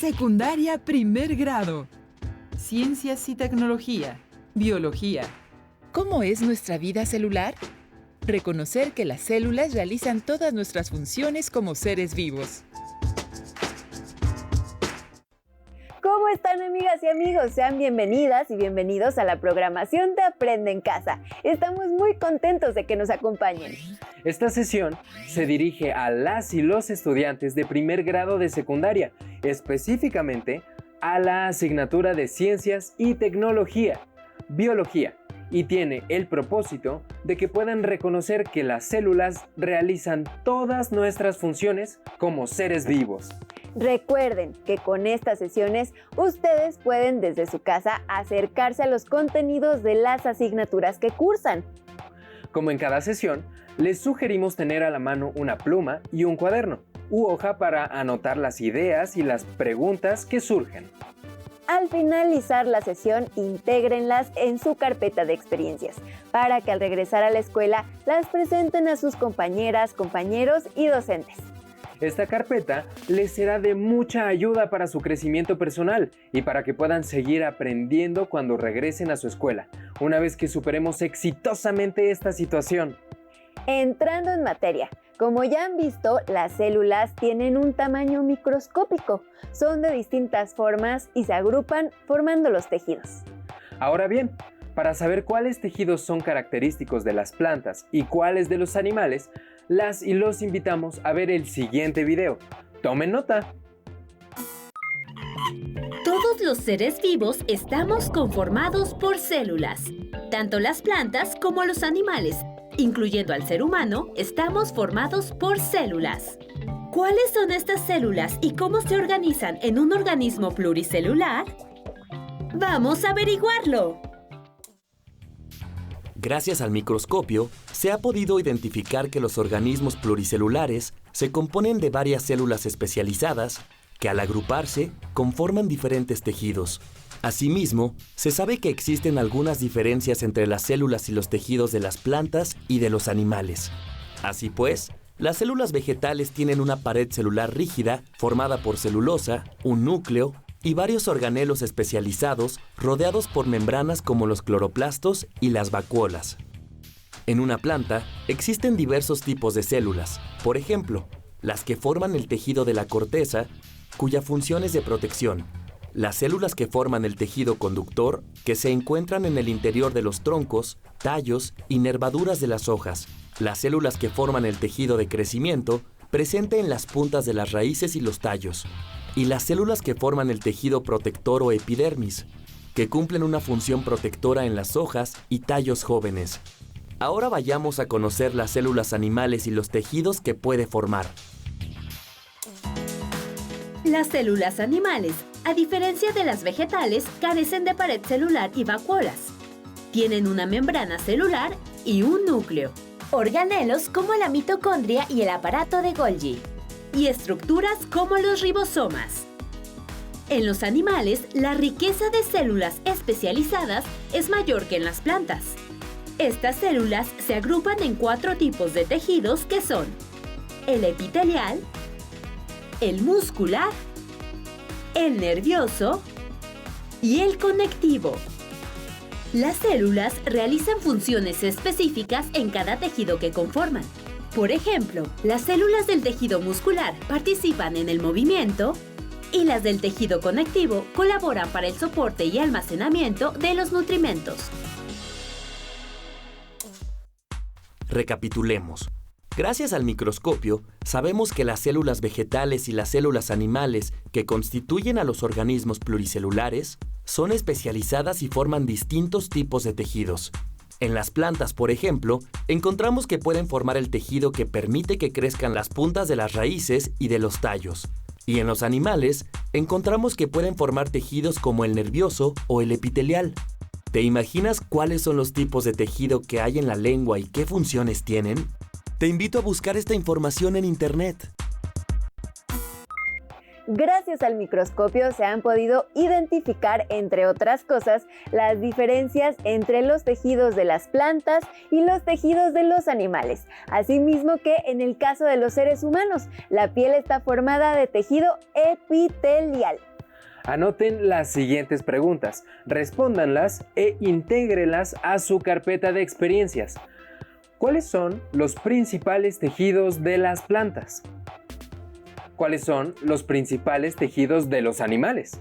Secundaria primer grado. Ciencias y tecnología. Biología. ¿Cómo es nuestra vida celular? Reconocer que las células realizan todas nuestras funciones como seres vivos. ¿Cómo están, amigas y amigos? Sean bienvenidas y bienvenidos a la programación de Aprende en Casa. Estamos muy contentos de que nos acompañen. Esta sesión se dirige a las y los estudiantes de primer grado de secundaria, específicamente a la asignatura de Ciencias y Tecnología, Biología, y tiene el propósito de que puedan reconocer que las células realizan todas nuestras funciones como seres vivos. Recuerden que con estas sesiones ustedes pueden desde su casa acercarse a los contenidos de las asignaturas que cursan. Como en cada sesión, les sugerimos tener a la mano una pluma y un cuaderno u hoja para anotar las ideas y las preguntas que surgen. Al finalizar la sesión, intégrenlas en su carpeta de experiencias para que al regresar a la escuela las presenten a sus compañeras, compañeros y docentes. Esta carpeta les será de mucha ayuda para su crecimiento personal y para que puedan seguir aprendiendo cuando regresen a su escuela, una vez que superemos exitosamente esta situación. Entrando en materia, como ya han visto, las células tienen un tamaño microscópico, son de distintas formas y se agrupan formando los tejidos. Ahora bien, para saber cuáles tejidos son característicos de las plantas y cuáles de los animales, las y los invitamos a ver el siguiente video. ¡Tomen nota! Todos los seres vivos estamos conformados por células. Tanto las plantas como los animales, incluyendo al ser humano, estamos formados por células. ¿Cuáles son estas células y cómo se organizan en un organismo pluricelular? ¡Vamos a averiguarlo! Gracias al microscopio, se ha podido identificar que los organismos pluricelulares se componen de varias células especializadas que al agruparse conforman diferentes tejidos. Asimismo, se sabe que existen algunas diferencias entre las células y los tejidos de las plantas y de los animales. Así pues, las células vegetales tienen una pared celular rígida formada por celulosa, un núcleo y varios organelos especializados rodeados por membranas como los cloroplastos y las vacuolas. En una planta existen diversos tipos de células, por ejemplo, las que forman el tejido de la corteza, cuya función es de protección, las células que forman el tejido conductor, que se encuentran en el interior de los troncos, tallos y nervaduras de las hojas, las células que forman el tejido de crecimiento, presente en las puntas de las raíces y los tallos, y las células que forman el tejido protector o epidermis, que cumplen una función protectora en las hojas y tallos jóvenes. Ahora vayamos a conocer las células animales y los tejidos que puede formar. Las células animales, a diferencia de las vegetales, carecen de pared celular y vacuolas. Tienen una membrana celular y un núcleo, organelos como la mitocondria y el aparato de Golgi, y estructuras como los ribosomas. En los animales, la riqueza de células especializadas es mayor que en las plantas. Estas células se agrupan en 4 tipos de tejidos que son el epitelial, el muscular, el nervioso y el conectivo. Las células realizan funciones específicas en cada tejido que conforman. Por ejemplo, las células del tejido muscular participan en el movimiento y las del tejido conectivo colaboran para el soporte y almacenamiento de los nutrimentos. Recapitulemos. Gracias al microscopio, sabemos que las células vegetales y las células animales que constituyen a los organismos pluricelulares son especializadas y forman distintos tipos de tejidos. En las plantas, por ejemplo, encontramos que pueden formar el tejido que permite que crezcan las puntas de las raíces y de los tallos. Y en los animales, encontramos que pueden formar tejidos como el nervioso o el epitelial. ¿Te imaginas cuáles son los tipos de tejido que hay en la lengua y qué funciones tienen? Te invito a buscar esta información en Internet. Gracias al microscopio se han podido identificar, entre otras cosas, las diferencias entre los tejidos de las plantas y los tejidos de los animales. Asimismo que en el caso de los seres humanos, la piel está formada de tejido epitelial. Anoten las siguientes preguntas, respóndanlas e intégrenlas a su carpeta de experiencias. ¿Cuáles son los principales tejidos de las plantas? ¿Cuáles son los principales tejidos de los animales?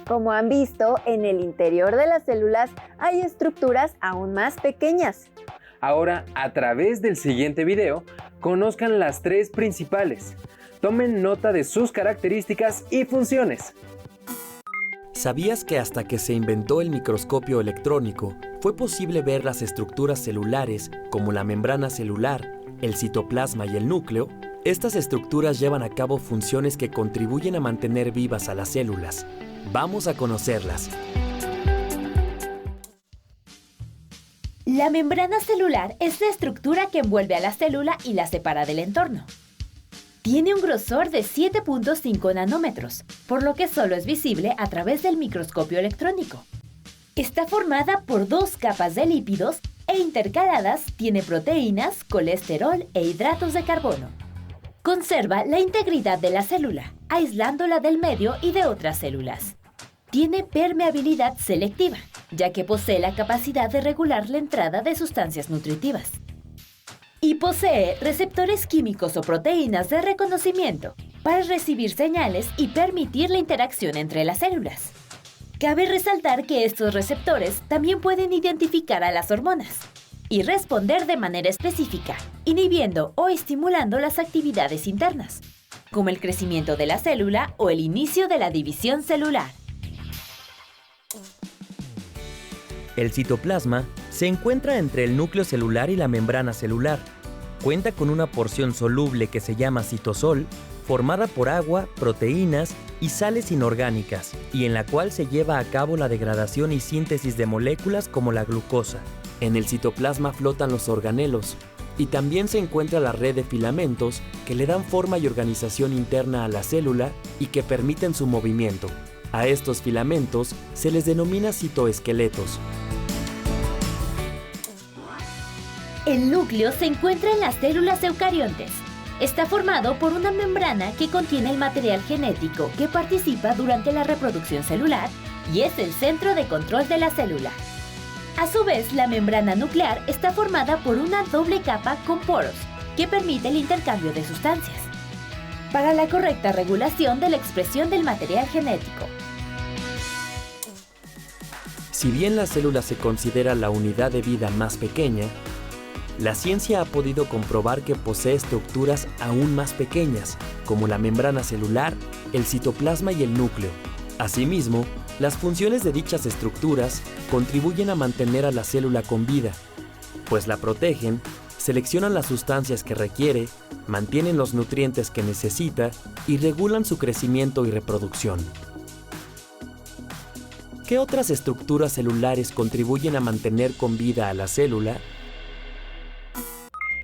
Como han visto, en el interior de las células hay estructuras aún más pequeñas. Ahora, a través del siguiente video, conozcan las 3 principales. Tomen nota de sus características y funciones. ¿Sabías que hasta que se inventó el microscopio electrónico, fue posible ver las estructuras celulares como la membrana celular, el citoplasma y el núcleo? Estas estructuras llevan a cabo funciones que contribuyen a mantener vivas a las células. Vamos a conocerlas. La membrana celular es la estructura que envuelve a la célula y la separa del entorno. Tiene un grosor de 7.5 nanómetros, por lo que solo es visible a través del microscopio electrónico. Está formada por 2 capas de lípidos e intercaladas tiene proteínas, colesterol e hidratos de carbono. Conserva la integridad de la célula, aislándola del medio y de otras células. Tiene permeabilidad selectiva, ya que posee la capacidad de regular la entrada de sustancias nutritivas. Y posee receptores químicos o proteínas de reconocimiento para recibir señales y permitir la interacción entre las células. Cabe resaltar que estos receptores también pueden identificar a las hormonas y responder de manera específica, inhibiendo o estimulando las actividades internas, como el crecimiento de la célula o el inicio de la división celular. El citoplasma se encuentra entre el núcleo celular y la membrana celular. Cuenta con una porción soluble que se llama citosol, formada por agua, proteínas y sales inorgánicas, y en la cual se lleva a cabo la degradación y síntesis de moléculas como la glucosa. En el citoplasma flotan los organelos, y también se encuentra la red de filamentos que le dan forma y organización interna a la célula y que permiten su movimiento. A estos filamentos se les denomina citoesqueletos. El núcleo se encuentra en las células eucariontes. Está formado por una membrana que contiene el material genético que participa durante la reproducción celular y es el centro de control de la célula. A su vez, la membrana nuclear está formada por una doble capa con poros que permite el intercambio de sustancias para la correcta regulación de la expresión del material genético. Si bien la célula se considera la unidad de vida más pequeña, la ciencia ha podido comprobar que posee estructuras aún más pequeñas, como la membrana celular, el citoplasma y el núcleo. Asimismo, las funciones de dichas estructuras contribuyen a mantener a la célula con vida, pues la protegen, seleccionan las sustancias que requiere, mantienen los nutrientes que necesita y regulan su crecimiento y reproducción. ¿Qué otras estructuras celulares contribuyen a mantener con vida a la célula?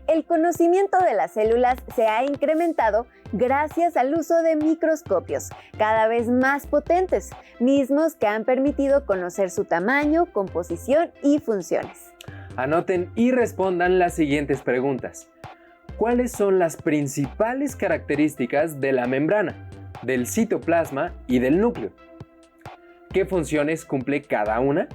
El conocimiento de las células se ha incrementado gracias al uso de microscopios cada vez más potentes, mismos que han permitido conocer su tamaño, composición y funciones. Anoten y respondan las siguientes preguntas. ¿Cuáles son las principales características de la membrana, del citoplasma y del núcleo? ¿Qué funciones cumple cada una?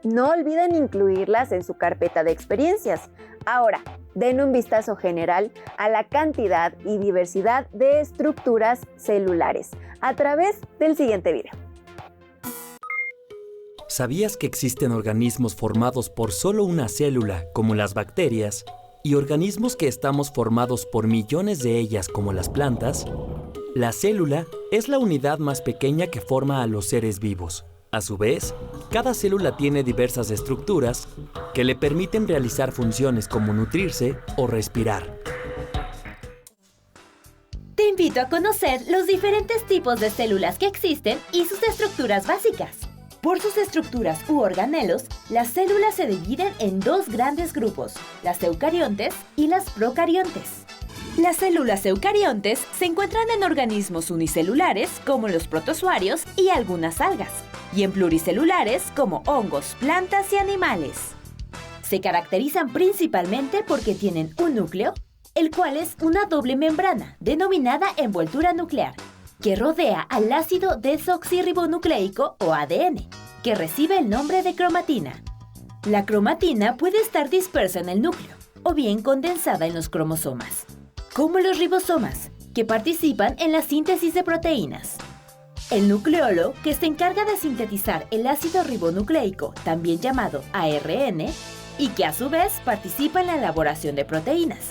No olviden incluirlas en su carpeta de experiencias. Ahora, den un vistazo general a la cantidad y diversidad de estructuras celulares a través del siguiente video. ¿Sabías que existen organismos formados por solo una célula, como las bacterias, y organismos que estamos formados por millones de ellas, como las plantas? La célula es la unidad más pequeña que forma a los seres vivos. A su vez, cada célula tiene diversas estructuras que le permiten realizar funciones como nutrirse o respirar. Te invito a conocer los diferentes tipos de células que existen y sus estructuras básicas. Por sus estructuras u organelos, las células se dividen en 2 grandes grupos, las eucariontes y las procariontes. Las células eucariontes se encuentran en organismos unicelulares como los protozoarios y algunas algas, y en pluricelulares como hongos, plantas y animales. Se caracterizan principalmente porque tienen un núcleo, el cual es una doble membrana denominada envoltura nuclear, que rodea al ácido desoxirribonucleico o ADN, que recibe el nombre de cromatina. La cromatina puede estar dispersa en el núcleo o bien condensada en los cromosomas, como los ribosomas, que participan en la síntesis de proteínas. El nucleolo, que se encarga de sintetizar el ácido ribonucleico, también llamado ARN, y que a su vez participa en la elaboración de proteínas.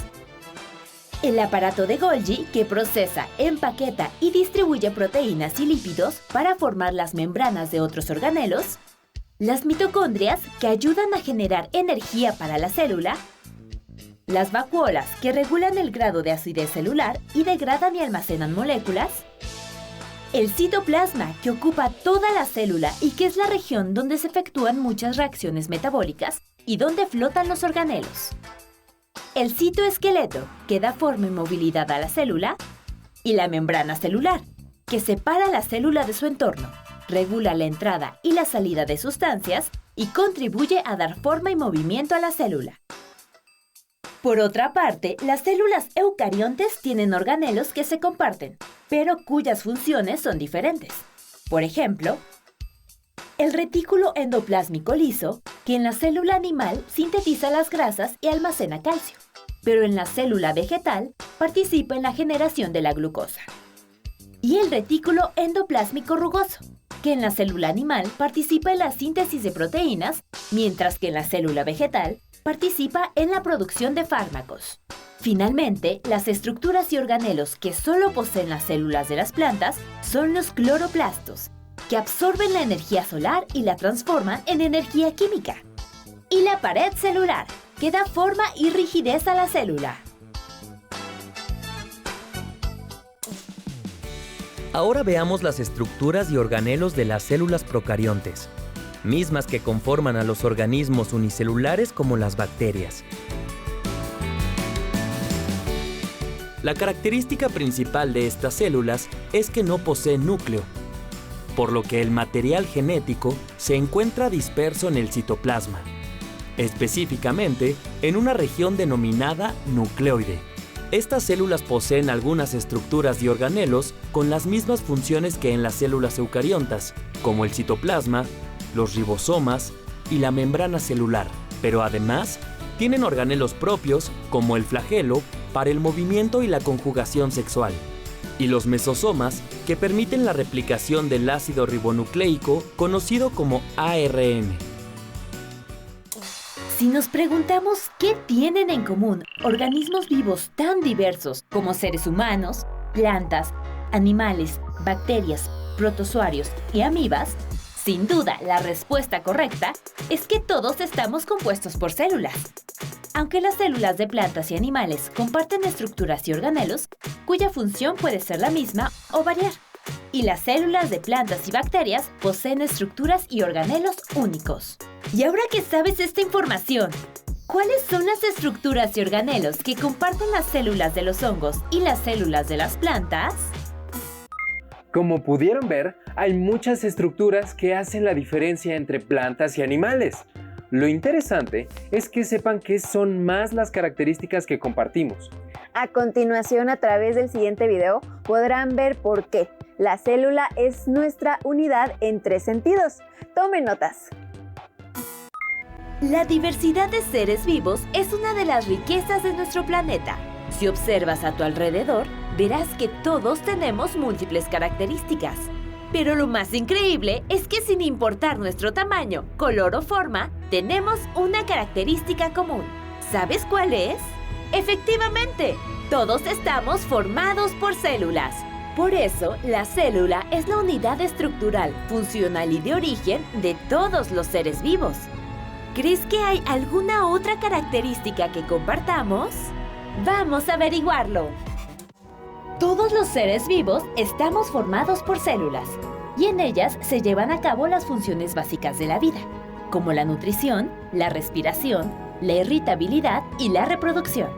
El aparato de Golgi, que procesa, empaqueta y distribuye proteínas y lípidos para formar las membranas de otros organelos. Las mitocondrias, que ayudan a generar energía para la célula. Las vacuolas, que regulan el grado de acidez celular y degradan y almacenan moléculas. El citoplasma, que ocupa toda la célula y que es la región donde se efectúan muchas reacciones metabólicas y donde flotan los organelos. El citoesqueleto, que da forma y movilidad a la célula. Y la membrana celular, que separa la célula de su entorno, regula la entrada y la salida de sustancias y contribuye a dar forma y movimiento a la célula. Por otra parte, las células eucariontes tienen organelos que se comparten, pero cuyas funciones son diferentes. Por ejemplo, el retículo endoplásmico liso, que en la célula animal sintetiza las grasas y almacena calcio, pero en la célula vegetal participa en la generación de la glucosa. Y el retículo endoplásmico rugoso, que en la célula animal participa en la síntesis de proteínas, mientras que en la célula vegetal participa en la producción de fármacos. Finalmente, las estructuras y organelos que solo poseen las células de las plantas son los cloroplastos, que absorben la energía solar y la transforman en energía química. Y la pared celular, que da forma y rigidez a la célula. Ahora veamos las estructuras y organelos de las células procariontes, mismas que conforman a los organismos unicelulares como las bacterias. La característica principal de estas células es que no poseen núcleo, por lo que el material genético se encuentra disperso en el citoplasma, específicamente en una región denominada nucleoide. Estas células poseen algunas estructuras y organelos con las mismas funciones que en las células eucariontas, como el citoplasma, los ribosomas y la membrana celular, pero además tienen organelos propios como el flagelo para el movimiento y la conjugación sexual, y los mesosomas que permiten la replicación del ácido ribonucleico conocido como ARN. Si nos preguntamos qué tienen en común organismos vivos tan diversos como seres humanos, plantas, animales, bacterias, protozoarios y amibas, sin duda la respuesta correcta es que todos estamos compuestos por células. Aunque las células de plantas y animales comparten estructuras y organelos, cuya función puede ser la misma o variar. Y las células de plantas y bacterias poseen estructuras y organelos únicos. Y ahora que sabes esta información, ¿cuáles son las estructuras y organelos que comparten las células de los hongos y las células de las plantas? Como pudieron ver, hay muchas estructuras que hacen la diferencia entre plantas y animales. Lo interesante es que sepan que son más las características que compartimos. A continuación, a través del siguiente video, podrán ver por qué la célula es nuestra unidad en 3 sentidos. Tomen notas. La diversidad de seres vivos es una de las riquezas de nuestro planeta. Si observas a tu alrededor, verás que todos tenemos múltiples características. Pero lo más increíble es que sin importar nuestro tamaño, color o forma, tenemos una característica común. ¿Sabes cuál es? Efectivamente, todos estamos formados por células. Por eso, la célula es la unidad estructural, funcional y de origen de todos los seres vivos. ¿Crees que hay alguna otra característica que compartamos? ¡Vamos a averiguarlo! Todos los seres vivos estamos formados por células, y en ellas se llevan a cabo las funciones básicas de la vida, como la nutrición, la respiración, la irritabilidad y la reproducción.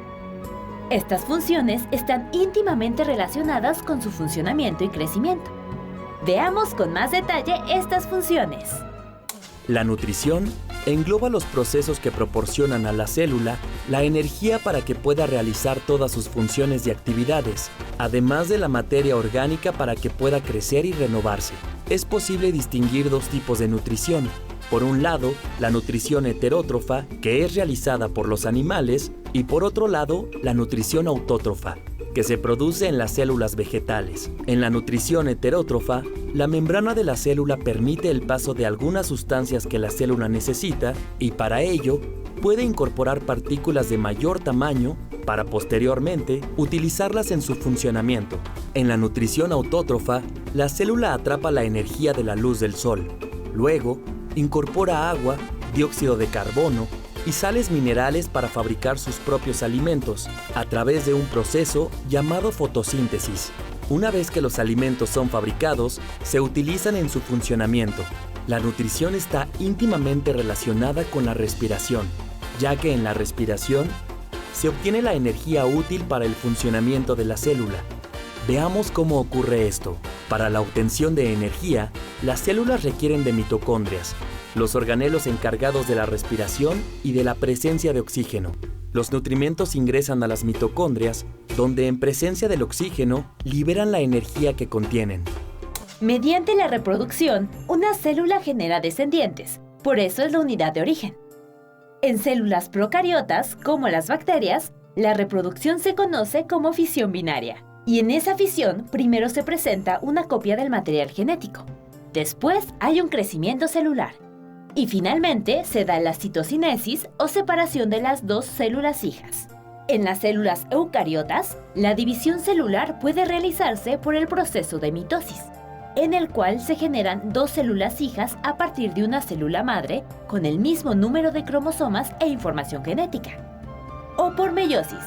Estas funciones están íntimamente relacionadas con su funcionamiento y crecimiento. Veamos con más detalle estas funciones. La nutrición engloba los procesos que proporcionan a la célula la energía para que pueda realizar todas sus funciones y actividades, además de la materia orgánica para que pueda crecer y renovarse. Es posible distinguir dos tipos de nutrición. Por un lado, la nutrición heterótrofa, que es realizada por los animales, y por otro lado, la nutrición autótrofa, que se produce en las células vegetales. En la nutrición heterótrofa, la membrana de la célula permite el paso de algunas sustancias que la célula necesita y para ello puede incorporar partículas de mayor tamaño para posteriormente utilizarlas en su funcionamiento. En la nutrición autótrofa, la célula atrapa la energía de la luz del sol. Luego, incorpora agua, dióxido de carbono y sales minerales para fabricar sus propios alimentos a través de un proceso llamado fotosíntesis. Una vez que los alimentos son fabricados, se utilizan en su funcionamiento. La nutrición está íntimamente relacionada con la respiración, ya que en la respiración se obtiene la energía útil para el funcionamiento de la célula. Veamos cómo ocurre esto. Para la obtención de energía, las células requieren de mitocondrias, los organelos encargados de la respiración y de la presencia de oxígeno. Los nutrimentos ingresan a las mitocondrias, donde en presencia del oxígeno liberan la energía que contienen. Mediante la reproducción, una célula genera descendientes, por eso es la unidad de origen. En células procariotas, como las bacterias, la reproducción se conoce como fisión binaria. Y en esa fisión, primero se presenta una copia del material genético. Después hay un crecimiento celular. Y finalmente se da la citocinesis o separación de las dos células hijas. En las células eucariotas, la división celular puede realizarse por el proceso de mitosis, en el cual se generan dos células hijas a partir de una célula madre con el mismo número de cromosomas e información genética. O por meiosis,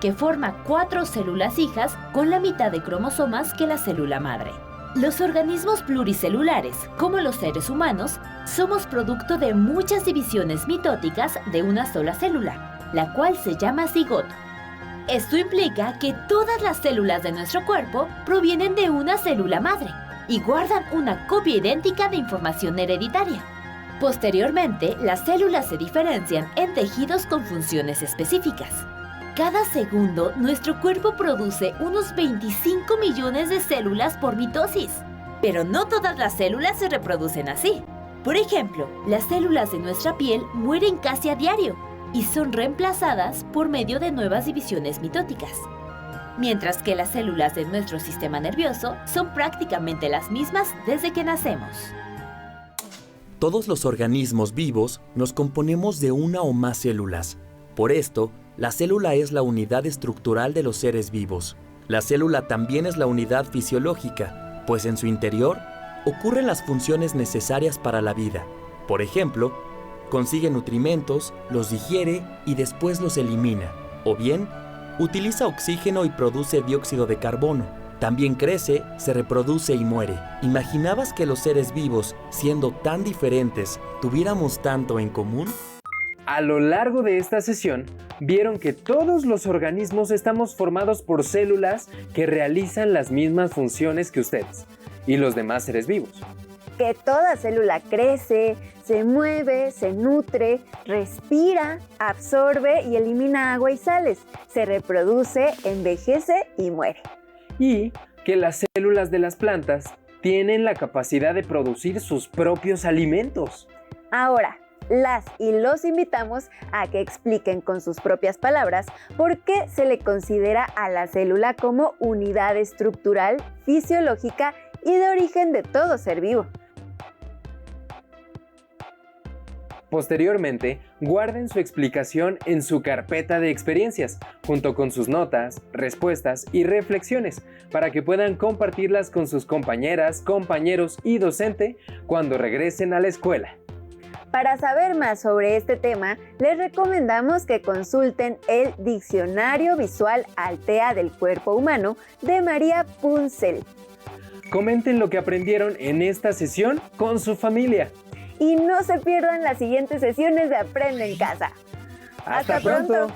que forma 4 células hijas con la mitad de cromosomas que la célula madre. Los organismos pluricelulares, como los seres humanos, somos producto de muchas divisiones mitóticas de una sola célula, la cual se llama cigoto. Esto implica que todas las células de nuestro cuerpo provienen de una célula madre y guardan una copia idéntica de información hereditaria. Posteriormente, las células se diferencian en tejidos con funciones específicas. Cada segundo, nuestro cuerpo produce unos 25 millones de células por mitosis. Pero no todas las células se reproducen así. Por ejemplo, las células de nuestra piel mueren casi a diario y son reemplazadas por medio de nuevas divisiones mitóticas. Mientras que las células de nuestro sistema nervioso son prácticamente las mismas desde que nacemos. Todos los organismos vivos nos componemos de una o más células. Por esto, la célula es la unidad estructural de los seres vivos. La célula también es la unidad fisiológica, pues en su interior ocurren las funciones necesarias para la vida. Por ejemplo, consigue nutrimentos, los digiere y después los elimina. O bien, utiliza oxígeno y produce dióxido de carbono. También crece, se reproduce y muere. ¿Imaginabas que los seres vivos, siendo tan diferentes, tuviéramos tanto en común? A lo largo de esta sesión, vieron que todos los organismos estamos formados por células que realizan las mismas funciones que ustedes y los demás seres vivos. Que toda célula crece, se mueve, se nutre, respira, absorbe y elimina agua y sales, se reproduce, envejece y muere. Y que las células de las plantas tienen la capacidad de producir sus propios alimentos. Ahora, las y los invitamos a que expliquen con sus propias palabras por qué se le considera a la célula como unidad estructural, fisiológica y de origen de todo ser vivo. Posteriormente, guarden su explicación en su carpeta de experiencias, junto con sus notas, respuestas y reflexiones, para que puedan compartirlas con sus compañeras, compañeros y docente cuando regresen a la escuela. Para saber más sobre este tema, les recomendamos que consulten el Diccionario Visual Altea del Cuerpo Humano de María Punzel. Comenten lo que aprendieron en esta sesión con su familia. Y no se pierdan las siguientes sesiones de Aprende en Casa. ¡Hasta pronto!